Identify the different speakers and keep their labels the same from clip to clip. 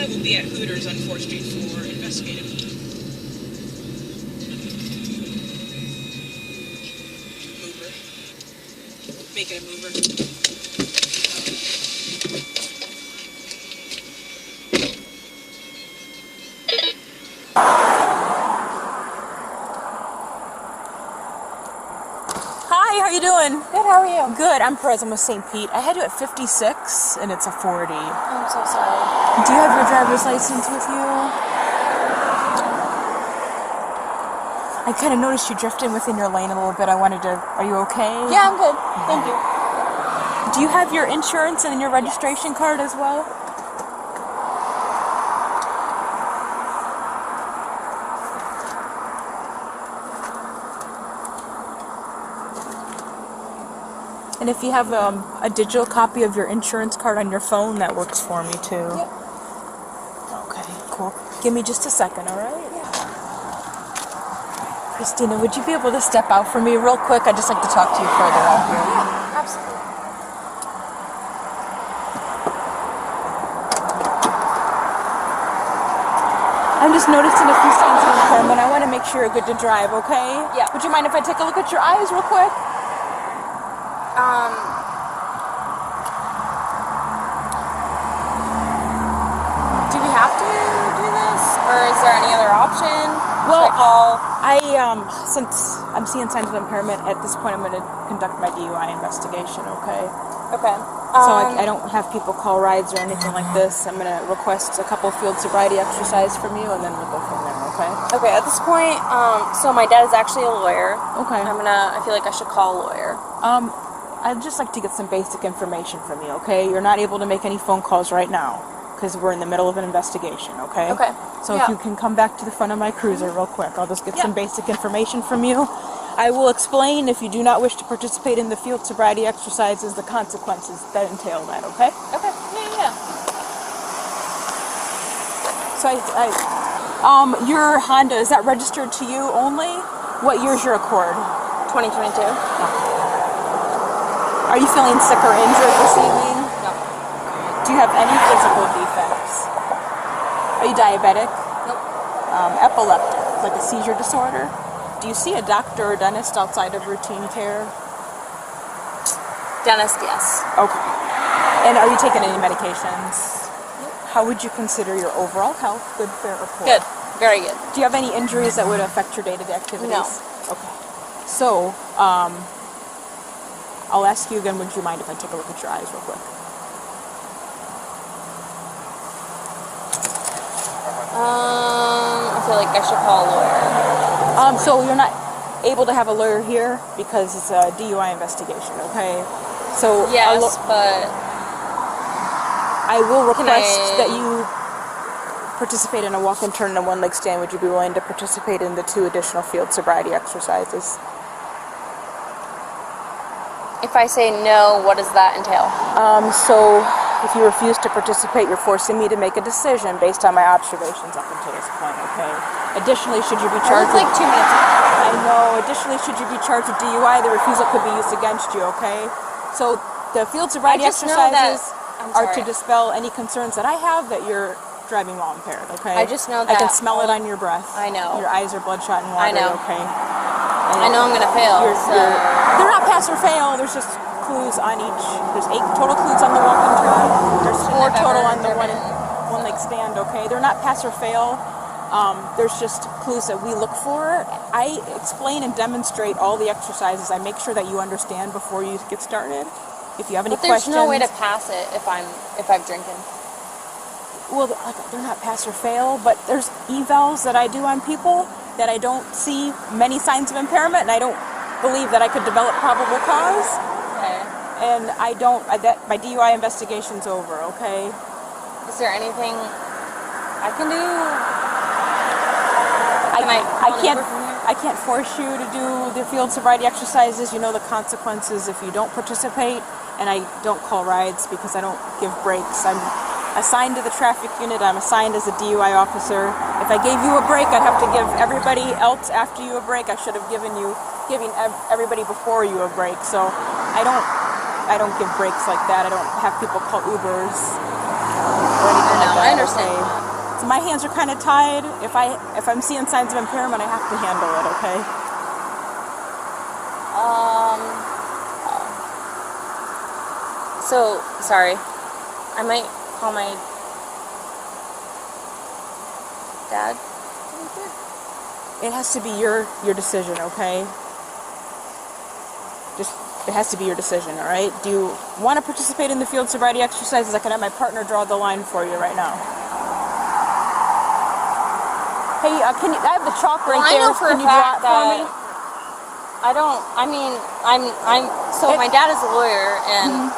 Speaker 1: Will be at Hooters on 4th Street for investigative. Mover. Make it a mover. Hi, how you doing?
Speaker 2: Good, how are you?
Speaker 1: Good, I'm Perez. I'm with St. Pete. I had you at 56 and it's a 40.
Speaker 2: I'm so sorry.
Speaker 1: Do you have your driver's license with you? I kind of noticed you drifting within your lane a little bit. Are you okay?
Speaker 2: Yeah, I'm good. Thank you.
Speaker 1: Do you have your insurance and your registration card as well? And if you have a digital copy of your insurance card on your phone, that works for me too.
Speaker 2: Yep.
Speaker 1: Okay, cool. Give me just a second, all right?
Speaker 2: Yeah.
Speaker 1: Christina, would you be able to step out for me real quick? I'd just like to talk to you further out here.
Speaker 2: Yeah, absolutely.
Speaker 1: I'm just noticing a few signs of impairment. I want to make sure you're good to drive, okay?
Speaker 2: Yeah.
Speaker 1: Would you mind if I take a look at your eyes real quick?
Speaker 2: Do we have to do this, or is there any other option?
Speaker 1: Well,
Speaker 2: should I call?
Speaker 1: Since I'm seeing signs of impairment, at this point I'm going to conduct my DUI investigation, okay?
Speaker 2: Okay.
Speaker 1: So I don't have people call rides or anything like this. I'm going to request a couple field sobriety exercise from you, and then we'll go from there, okay?
Speaker 2: Okay, at this point, so my dad is actually a lawyer.
Speaker 1: Okay.
Speaker 2: I feel like I should call a lawyer.
Speaker 1: I'd just like to get some basic information from you, okay? You're not able to make any phone calls right now, because we're in the middle of an investigation, okay?
Speaker 2: Okay.
Speaker 1: So if you can come back to the front of my cruiser real quick, I'll just get some basic information from you. I will explain, if you do not wish to participate in the field sobriety exercises, the consequences that entail that, okay?
Speaker 2: Okay. Yeah.
Speaker 1: So your Honda, is that registered to you only? What year's your Accord?
Speaker 2: 2022.
Speaker 1: Are you feeling sick or injured this evening?
Speaker 2: No.
Speaker 1: Do you have any physical defects? Are you diabetic?
Speaker 2: Nope.
Speaker 1: Epileptic, like a seizure disorder? Do you see a doctor or dentist outside of routine care?
Speaker 2: Dentist, yes.
Speaker 1: Okay. And are you taking any medications? Nope. How would you consider your overall health? Good, fair, or poor?
Speaker 2: Good. Very good.
Speaker 1: Do you have any injuries that would affect your day-to-day activities?
Speaker 2: No.
Speaker 1: Okay. So, I'll ask you again, would you mind if I take a look at your eyes real quick?
Speaker 2: I feel like I should call a lawyer.
Speaker 1: So you're not able to have a lawyer here because it's a DUI investigation, okay? So
Speaker 2: yes, but
Speaker 1: I will request that you participate in a walk and turn and a one-leg stand. Would you be willing to participate in the 2 additional field sobriety exercises?
Speaker 2: If I say no, what does that entail?
Speaker 1: So if you refuse to participate, you're forcing me to make a decision based on my observations up until this point, okay? Additionally, should you be charged
Speaker 2: like 2 minutes ago.
Speaker 1: I know. Additionally, should you be charged with DUI, the refusal could be used against you, okay? So the field sobriety exercises are to dispel any concerns that I have that you're driving while impaired, okay?
Speaker 2: I just know that.
Speaker 1: I can smell it on your breath.
Speaker 2: I know.
Speaker 1: Your eyes are bloodshot and watery,
Speaker 2: I know.
Speaker 1: okay?
Speaker 2: I know I'm going to fail.
Speaker 1: They're not pass or fail. There's just clues on each. There's 8 total clues on the walk and turn. There's 4 total on the one leg stand, okay? They're not pass or fail. There's just clues that we look for. I explain and demonstrate all the exercises. I make sure that you understand before you get started. If you have any questions.
Speaker 2: But there's no way to pass it if I'm drinking.
Speaker 1: Well, they're not pass or fail, but there's evals that I do on people that I don't see many signs of impairment, and I don't believe that I could develop probable cause.
Speaker 2: Okay.
Speaker 1: And my DUI investigation's over, okay?
Speaker 2: Is there anything I can do.
Speaker 1: I can't force you to do the field sobriety exercises. You know the consequences if you don't participate, and I don't call rides because I don't give breaks. I'm assigned to the traffic unit. I'm assigned as a DUI officer. If I gave you a break, I'd have to give everybody else after you a break. I should have giving everybody before you a break. So I don't give breaks like that. I don't have people call Ubers or anything like that.
Speaker 2: I understand.
Speaker 1: Okay? So my hands are kind of tied. If I'm seeing signs of impairment, I have to handle it. Okay.
Speaker 2: So sorry. I might call my dad.
Speaker 1: It has to be your decision, okay? It has to be your decision, all right? Do you want to participate in the field sobriety exercises? I can have my partner draw the line for you right now. Hey, I have the chalk right there.
Speaker 2: I know for
Speaker 1: can
Speaker 2: a
Speaker 1: you draw
Speaker 2: fact
Speaker 1: it for me?
Speaker 2: So my dad is a lawyer, and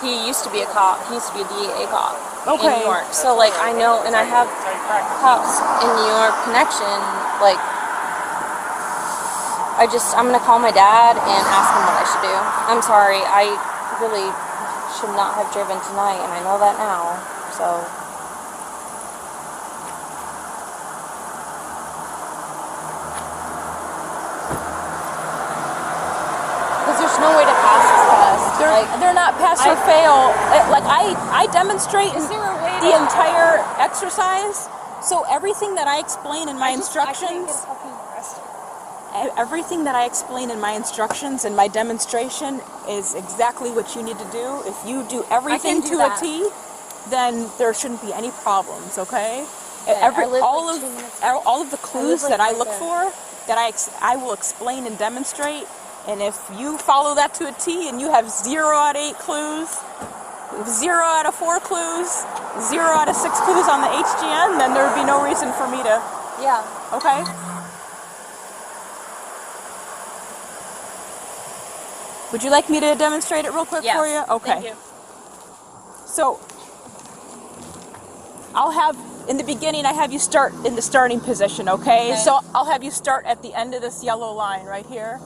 Speaker 2: he used to be a cop. He used to be a DEA cop in New York. So, like, I know, and I have cops in New York connection. Like, I'm going to call my dad and ask him what I should do. I'm sorry. I really should not have driven tonight, and I know that now. So... There's no way to pass this test.
Speaker 1: They're not pass or fail. I demonstrate the entire exercise. So everything that I explain in my instructions, everything that I explain in my instructions and my demonstration is exactly what you need to do. If you do everything to a T, then there shouldn't be any problems. Okay? All of the clues that I look for, that I will explain and demonstrate. And if you follow that to a T and you have 0 out of 8 clues, 0 out of 4 clues, 0 out of 6 clues on the HGN, then there would be no reason for me to...
Speaker 2: Yeah.
Speaker 1: Okay? Would you like me to demonstrate it real quick for you? Okay.
Speaker 2: Thank you.
Speaker 1: So, in the beginning, I have you start in the starting position, okay? So I'll have you start at the end of this yellow line right here.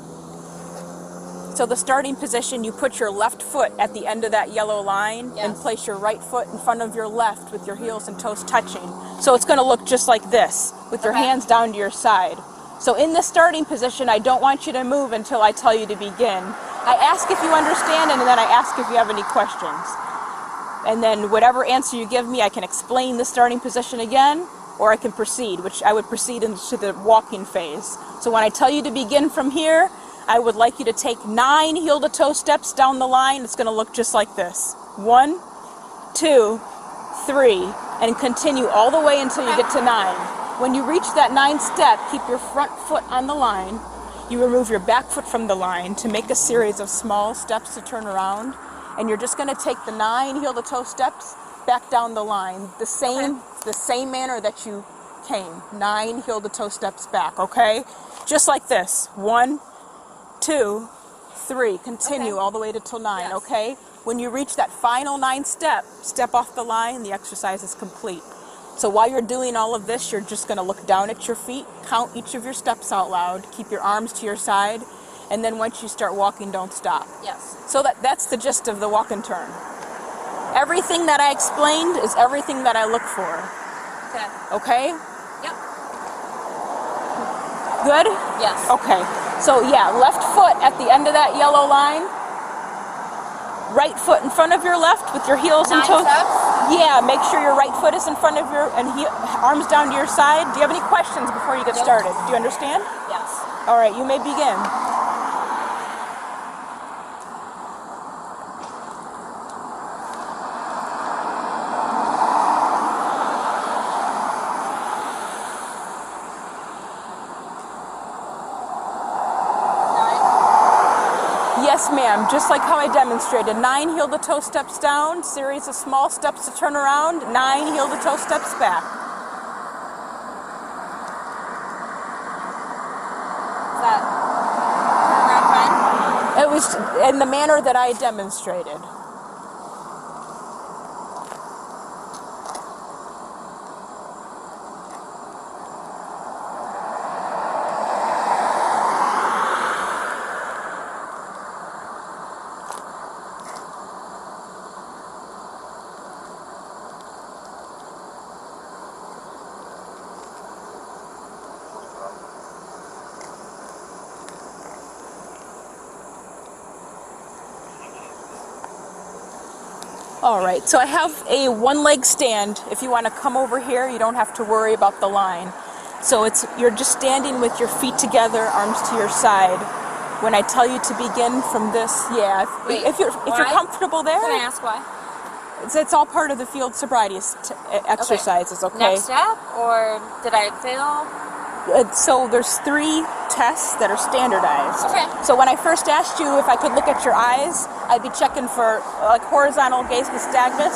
Speaker 1: So the starting position, you put your left foot at the end of that yellow line and place your right foot in front of your left with your heels and toes touching. So it's going to look just like this with your hands down to your side. So in the starting position, I don't want you to move until I tell you to begin. I ask if you understand, and then I ask if you have any questions. And then whatever answer you give me, I can explain the starting position again, or I can proceed, which I would proceed into the walking phase. So when I tell you to begin from here, I would like you to take 9 heel-to-toe steps down the line. It's going to look just like this. 1, 2, 3, and continue all the way until you get to 9. When you reach that 9th step, keep your front foot on the line. You remove your back foot from the line to make a series of small steps to turn around. And you're just going to take the 9 heel-to-toe steps back down the line, the same manner that you came. 9 heel-to-toe steps back, okay? Just like this. 1, 2, 3. Continue all the way to till 9, okay? When you reach that final 9th step, step off the line, the exercise is complete. So while you're doing all of this, you're just going to look down at your feet, count each of your steps out loud, keep your arms to your side, and then once you start walking, don't stop.
Speaker 2: Yes.
Speaker 1: So that's the gist of the walk and turn. Everything that I explained is everything that I look for.
Speaker 2: Okay.
Speaker 1: Okay?
Speaker 2: Yep.
Speaker 1: Good?
Speaker 2: Yes.
Speaker 1: Okay. So yeah, left foot at the end of that yellow line. Right foot in front of your left with your heels and
Speaker 2: 9
Speaker 1: toes.
Speaker 2: steps?
Speaker 1: Yeah, make sure your right foot is in front of your arms down to your side. Do you have any questions before you get started? Do you understand?
Speaker 2: Yes.
Speaker 1: All right, you may begin. Yes, ma'am. Just like how I demonstrated. 9 heel-to-toe steps down, series of small steps to turn around, 9 heel-to-toe steps back.
Speaker 2: Is that turnaround fine?
Speaker 1: It was in the manner that I demonstrated. All right, so I have a one-leg stand. If you want to come over here, you don't have to worry about the line. So you're just standing with your feet together, arms to your side. When I tell you to begin from this,
Speaker 2: Wait,
Speaker 1: if you're comfortable there,
Speaker 2: Can I ask why?
Speaker 1: it's all part of the field sobriety exercises. Okay.
Speaker 2: Next step, or did I fail?
Speaker 1: So there's 3 tests that are standardized.
Speaker 2: Okay.
Speaker 1: So when I first asked you if I could look at your eyes, I'd be checking for like horizontal gaze nystagmus.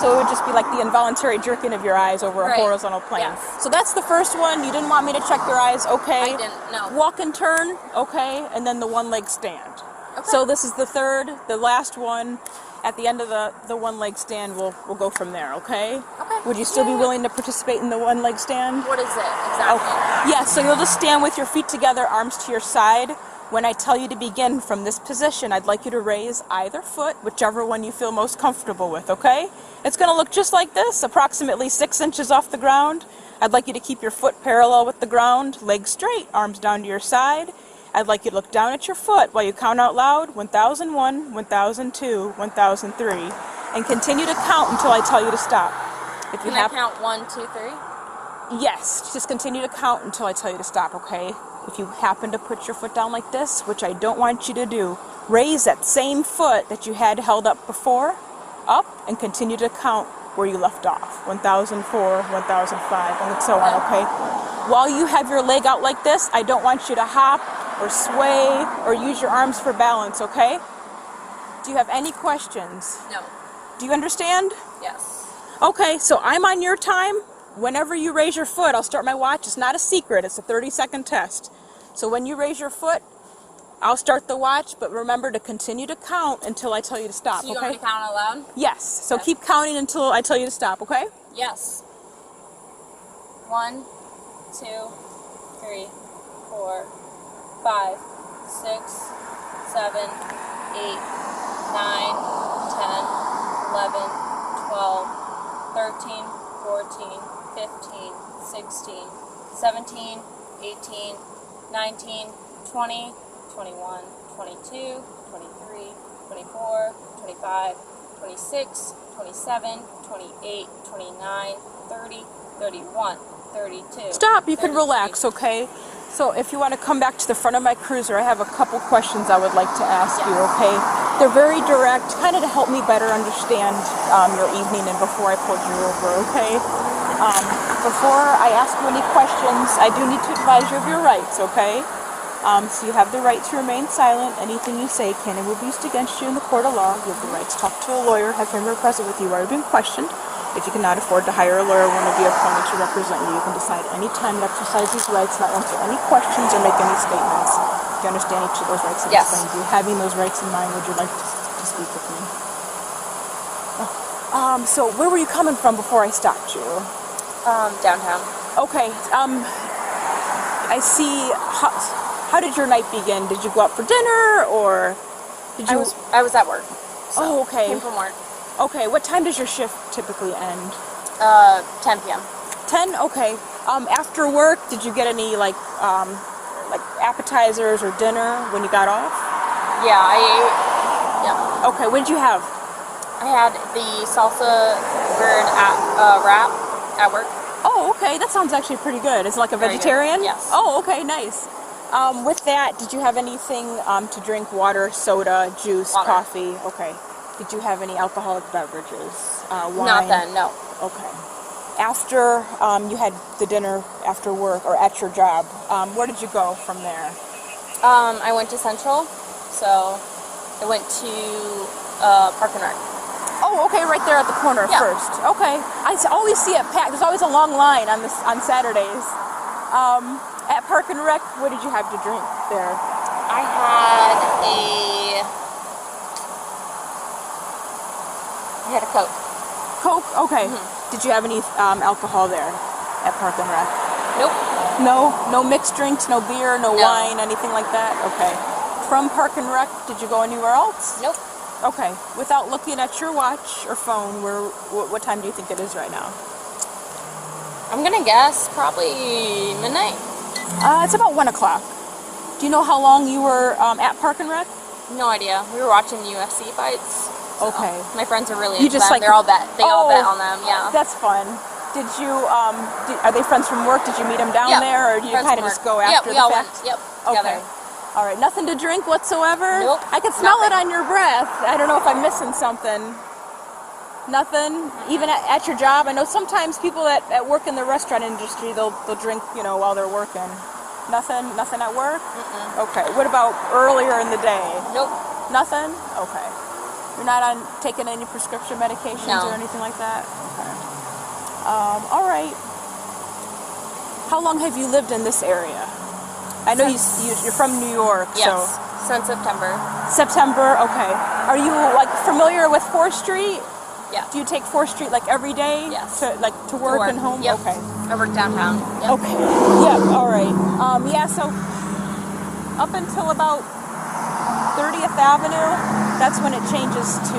Speaker 1: So it would just be like the involuntary jerking of your eyes over a horizontal plane.
Speaker 2: Yes.
Speaker 1: So that's the first one. You didn't want me to check your eyes, okay?
Speaker 2: I didn't, no.
Speaker 1: Walk and turn, okay, and then the one-leg stand.
Speaker 2: Okay.
Speaker 1: So this is the third, the last one. At the end of the one-leg stand, we'll go from there, okay?
Speaker 2: Okay.
Speaker 1: Would you still be willing to participate in the one-leg stand?
Speaker 2: What is it exactly?
Speaker 1: Okay. Yeah, so you'll just stand with your feet together, arms to your side. When I tell you to begin from this position, I'd like you to raise either foot, whichever one you feel most comfortable with, okay? It's going to look just like this, approximately 6 inches off the ground. I'd like you to keep your foot parallel with the ground, legs straight, arms down to your side. I'd like you to look down at your foot while you count out loud 1001, 1002, 1003, and continue to count until I tell you to stop. If you
Speaker 2: Can I count 1, 2, 3?
Speaker 1: Yes, just continue to count until I tell you to stop, okay? If you happen to put your foot down like this, which I don't want you to do, raise that same foot that you had held up before, up, and continue to count where you left off. 1004, 1005, and so on, okay? While you have your leg out like this, I don't want you to hop or sway or use your arms for balance, okay? Do you have any questions?
Speaker 2: No.
Speaker 1: Do you understand?
Speaker 2: Yes.
Speaker 1: Okay, so I'm on your time. Whenever you raise your foot, I'll start my watch. It's not a secret. It's a 30-second test. So when you raise your foot, I'll start the watch, but remember to continue to count until I tell you to stop,
Speaker 2: So you
Speaker 1: okay?
Speaker 2: want me to count out loud?
Speaker 1: Yes. So keep counting until I tell you to stop, okay?
Speaker 2: Yes. 1, 2, 3, 4, 5, 6, 7, 8, 9, 10, 11, 12, 13, 14, 15, 16, 17, 18, 19, 20, 21, 22, 23, 24, 25, 26, 27, 28, 29, 30, 31, 32.
Speaker 1: Stop. You can
Speaker 2: 33.
Speaker 1: relax, okay? So if you want to come back to the front of my cruiser, I have a couple questions I would like to ask you, okay? They're very direct, kind of to help me better understand your evening and before I pulled you over, okay? Before I ask you any questions, I do need to advise you of your rights, okay? So you have the right to remain silent. Anything you say can and will be used against you in the court of law. You have the right to talk to a lawyer, have him or present with you while you're being questioned. If you cannot afford to hire a lawyer, one will be appointed to represent you. You can decide any time to exercise these rights, not answer any questions or make any statements. Do you understand each of those rights?
Speaker 2: Yes.
Speaker 1: Do you having those rights in mind, would you like to speak with me? So where were you coming from before I stopped you?
Speaker 2: Downtown.
Speaker 1: Okay. I see. How did your night begin? Did you go out for dinner, or did you?
Speaker 2: I was at work.
Speaker 1: Oh, okay.
Speaker 2: Came from work.
Speaker 1: Okay. What time does your shift typically end?
Speaker 2: 10 p.m.
Speaker 1: 10. Okay. After work, did you get any like appetizers or dinner when you got off?
Speaker 2: Yeah, I ate. Yeah.
Speaker 1: Okay. What did you have?
Speaker 2: I had the salsa bird wrap at work.
Speaker 1: Oh, okay. That sounds actually pretty good. Is it like a
Speaker 2: Very
Speaker 1: vegetarian?
Speaker 2: good. Yes.
Speaker 1: Oh, okay. Nice. With that, did you have anything to drink? Water, soda, juice,
Speaker 2: Water.
Speaker 1: coffee? Okay. Did you have any alcoholic beverages? Wine?
Speaker 2: Not then, no.
Speaker 1: Okay. After you had the dinner after work or at your job, where did you go from there?
Speaker 2: I went to Central, so I went to Park and Rec.
Speaker 1: Oh, okay, right there at the corner first. Okay. I always see it packed. There's always a long line on Saturdays. At Park and Rec, what did you have to drink there?
Speaker 2: I had a Coke.
Speaker 1: Coke? Okay. Did you have any alcohol there at Park and Rec?
Speaker 2: Nope.
Speaker 1: No mixed drinks, no beer, no wine, anything like that? Okay. From Park and Rec, did you go anywhere else?
Speaker 2: Nope.
Speaker 1: Okay. Without looking at your watch or phone, what time do you think it is right now?
Speaker 2: I'm gonna guess probably midnight.
Speaker 1: It's about 1 o'clock. Do you know how long you were at Park and Rec?
Speaker 2: No idea. We were watching UFC fights. So
Speaker 1: Okay.
Speaker 2: my friends are really
Speaker 1: You
Speaker 2: into
Speaker 1: just
Speaker 2: them.
Speaker 1: like-
Speaker 2: They all bet on them.
Speaker 1: Oh,
Speaker 2: Yeah.
Speaker 1: That's fun. Did you, are they friends from work? Did you meet them down
Speaker 2: Yeah,
Speaker 1: there, or do you
Speaker 2: friends
Speaker 1: kind of
Speaker 2: from
Speaker 1: just go
Speaker 2: work.
Speaker 1: after
Speaker 2: we
Speaker 1: the
Speaker 2: all
Speaker 1: fact?
Speaker 2: went. Yep.
Speaker 1: Okay.
Speaker 2: Together.
Speaker 1: All right. Nothing to drink whatsoever?
Speaker 2: Nope.
Speaker 1: I can smell it
Speaker 2: Nothing.
Speaker 1: on your breath. I don't know if I'm missing something. Nothing? Even at your job? I know sometimes people that work in the restaurant industry, they'll drink, while they're working. Nothing at work? Okay. What about earlier in the day?
Speaker 2: Nope.
Speaker 1: Nothing? Okay. You're not on taking any prescription medications
Speaker 2: No.
Speaker 1: or anything like that? Okay. All right. How long have you lived in this area? I know you're from New York,
Speaker 2: Yes.
Speaker 1: so
Speaker 2: Since September.
Speaker 1: September. Okay. Are you familiar with 4th Street?
Speaker 2: Yeah.
Speaker 1: Do you take 4th Street every day?
Speaker 2: Yes.
Speaker 1: To work and home?
Speaker 2: Yep.
Speaker 1: Okay.
Speaker 2: I work downtown. Yep.
Speaker 1: Okay. Yeah. All right. Yeah. So up until about 30th Avenue, that's when it changes to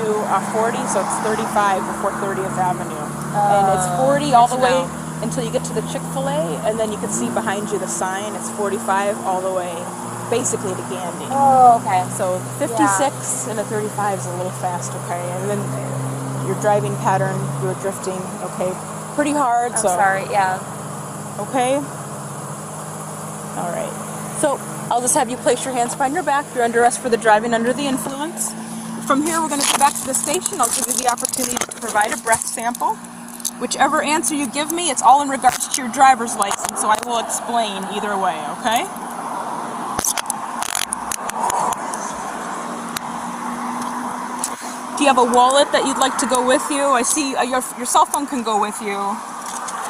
Speaker 1: 40. So it's 35 before 30th Avenue, and it's 40 all the way until you get to the Chick-fil-A, and then you can see behind you the sign. It's 45 all the way, basically to Gandy.
Speaker 2: Oh, okay.
Speaker 1: So 56 and a 35 is a little fast. Okay, and then your driving pattern, you were drifting. Okay, pretty hard.
Speaker 2: I'm
Speaker 1: so
Speaker 2: sorry. Yeah.
Speaker 1: Okay. All right. So I'll just have you place your hands behind your back. You're under arrest for the driving under the influence. From here, we're going to go back to the station. I'll give you the opportunity to provide a breath sample. Whichever answer you give me, it's all in regards to your driver's license, so I will explain either way, okay? Do you have a wallet that you'd like to go with you? I see your cell phone can go with you.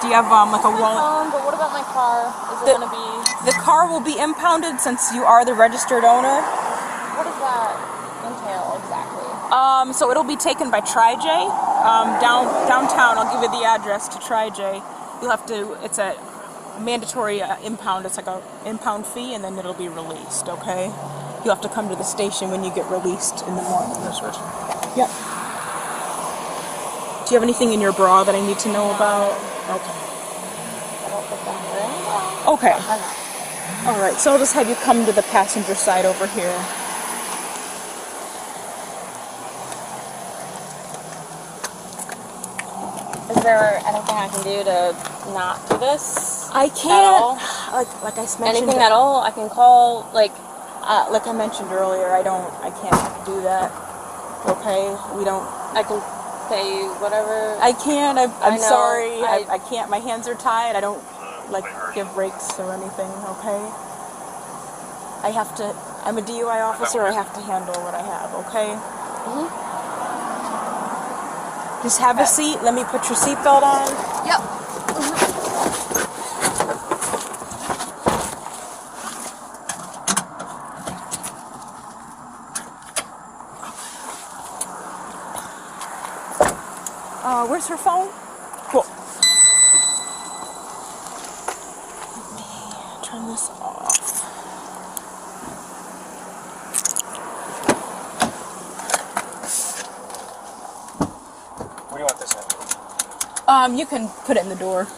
Speaker 1: Do you have a wallet?
Speaker 2: But what about my car? Is it going to be...
Speaker 1: The car will be impounded since you are the registered owner.
Speaker 2: What does that entail exactly?
Speaker 1: So it'll be taken by TriJ downtown. I'll give you the address to TriJ. You'll have to. It's a mandatory impound. It's like a impound fee, and then it'll be released. Okay. You'll have to come to the station when you get released in the morning. Yep. Do you have anything in your bra that I need to know about? Okay.
Speaker 2: I don't think I'm wearing.
Speaker 1: Okay. All right. So I'll just have you come to the passenger side over here.
Speaker 2: Is there anything I can do to not do this?
Speaker 1: I can't.
Speaker 2: At all?
Speaker 1: Like I mentioned.
Speaker 2: Anything at all? I can call
Speaker 1: like I mentioned earlier, I can't do that. Okay, we don't.
Speaker 2: I can pay you whatever.
Speaker 1: I can't. I'm
Speaker 2: I know,
Speaker 1: sorry. I can't. My hands are tied. I don't give breaks or anything. Okay. I have to. I'm a DUI officer. I have to handle what I have. Okay. Just have a seat. Let me put your seatbelt on.
Speaker 2: Yep.
Speaker 1: Where's her phone? Cool. Let me turn this off.
Speaker 3: What do you want this in?
Speaker 1: You can put it in the door.